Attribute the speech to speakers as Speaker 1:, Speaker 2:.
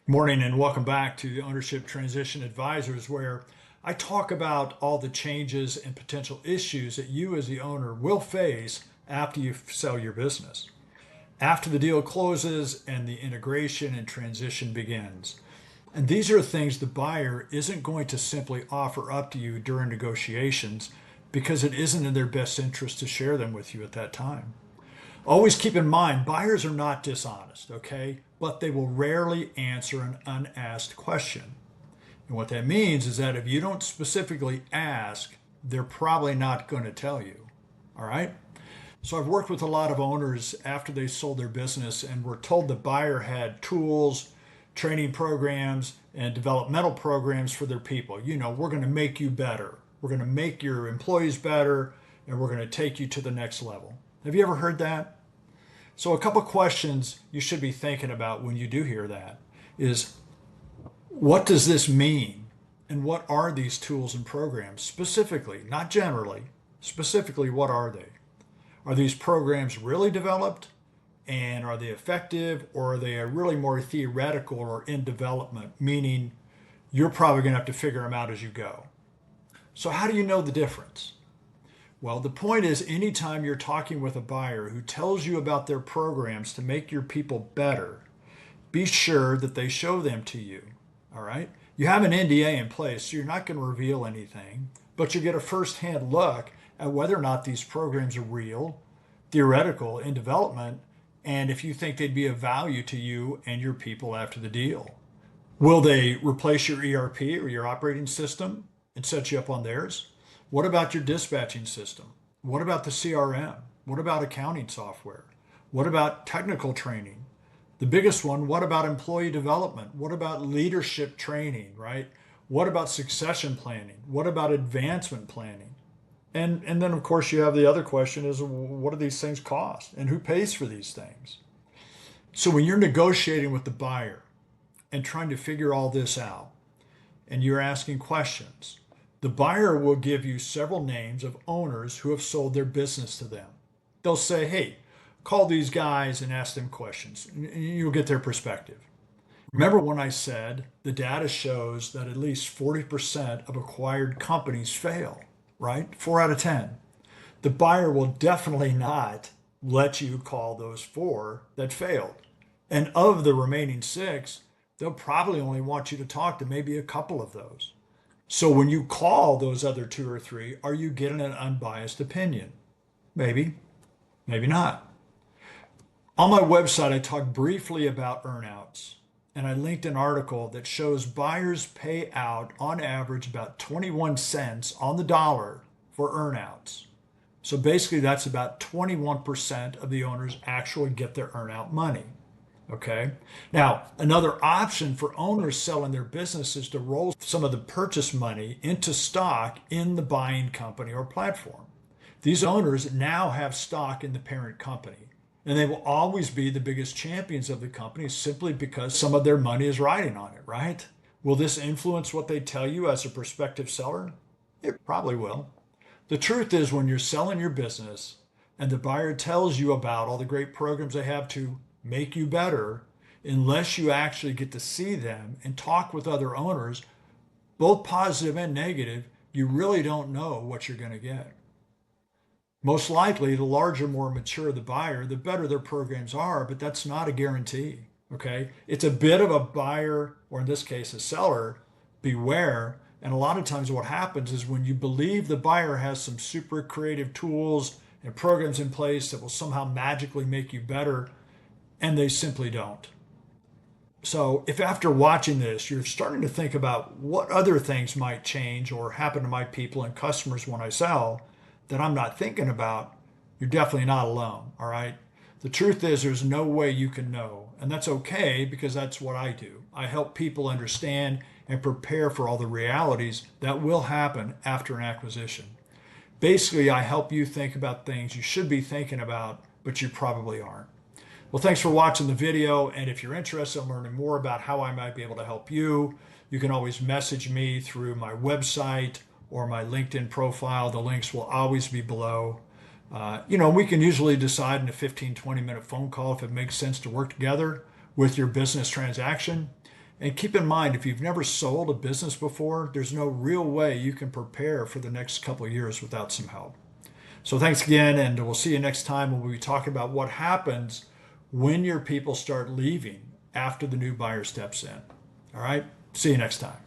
Speaker 1: Morning and welcome back to the Ownership Transition Advisors, where I talk about all the changes and potential issues that you as the owner will face after you sell your business, after the deal closes and the integration and transition begins. And these are things the buyer isn't going to simply offer up to you during negotiations because it isn't in their best interest to share them with you at that time. Always keep in mind, buyers are not dishonest, okay? But they will rarely answer an unasked question. And what that means is that if you don't specifically ask, they're probably not going to tell you, all right? So I've worked with a lot of owners after they sold their business and were told the buyer had tools, training programs, and developmental programs for their people. We're going to make you better. We're going to make your employees better, and we're going to take you to the next level. Have you ever heard that? So a couple questions you should be thinking about when you do hear that is, what does this mean? And what are these tools and programs specifically, not generally, specifically, what are they? Are these programs really developed? And are they effective, or are they really more theoretical or in development, meaning you're probably going to have to figure them out as you go? So how do you know the difference? Well, the point is, anytime you're talking with a buyer who tells you about their programs to make your people better, be sure that they show them to you, all right? You have an NDA in place, so you're not going to reveal anything, but you get a first-hand look at whether or not these programs are real, theoretical, in development, and if you think they'd be of value to you and your people after the deal. Will they replace your ERP or your operating system and set you up on theirs? What about your dispatching system? What about the CRM? What about accounting software? What about technical training? The biggest one, what about employee development? What about leadership training, right? What about succession planning? What about advancement planning? And then, of course, you have the other question is, what do these things cost? And who pays for these things? So when you're negotiating with the buyer and trying to figure all this out, and you're asking questions, the buyer will give you several names of owners who have sold their business to them. They'll say, hey, call these guys and ask them questions, and you'll get their perspective. Remember when I said the data shows that at least 40% of acquired companies fail, right? 4 out of 10. The buyer will definitely not let you call those 4 that failed. And of the remaining 6, they'll probably only want you to talk to maybe a couple of those. So when you call those other 2 or 3, are you getting an unbiased opinion? Maybe, maybe not. On my website, I talk briefly about earnouts, and I linked an article that shows buyers pay out on average about 21 cents on the dollar for earnouts. So basically that's about 21% of the owners actually get their earnout money. Okay. Now, another option for owners selling their business is to roll some of the purchase money into stock in the buying company or platform. These owners now have stock in the parent company, and they will always be the biggest champions of the company simply because some of their money is riding on it, right? Will this influence what they tell you as a prospective seller? It probably will. The truth is, when you're selling your business and the buyer tells you about all the great programs they have to make you better, unless you actually get to see them and talk with other owners, both positive and negative, you really don't know what you're going to get. Most likely, the larger, more mature the buyer, the better their programs are, but that's not a guarantee, okay? It's a bit of a buyer, or in this case, a seller, beware. And a lot of times what happens is when you believe the buyer has some super creative tools and programs in place that will somehow magically make you better, and they simply don't. So if after watching this, you're starting to think about what other things might change or happen to my people and customers when I sell that I'm not thinking about, you're definitely not alone, all right? The truth is there's no way you can know, and that's okay because that's what I do. I help people understand and prepare for all the realities that will happen after an acquisition. Basically, I help you think about things you should be thinking about, but you probably aren't. Well, thanks for watching the video, and if you're interested in learning more about how I might be able to help you, you can always message me through my website or my LinkedIn profile. The links will always be below. We can usually decide in a 15, 20-minute phone call if it makes sense to work together with your business transaction. And keep in mind, if you've never sold a business before, there's no real way you can prepare for the next couple of years without some help. So thanks again, and we'll see you next time when we talk about what happens when your people start leaving after the new buyer steps in. All right, see you next time.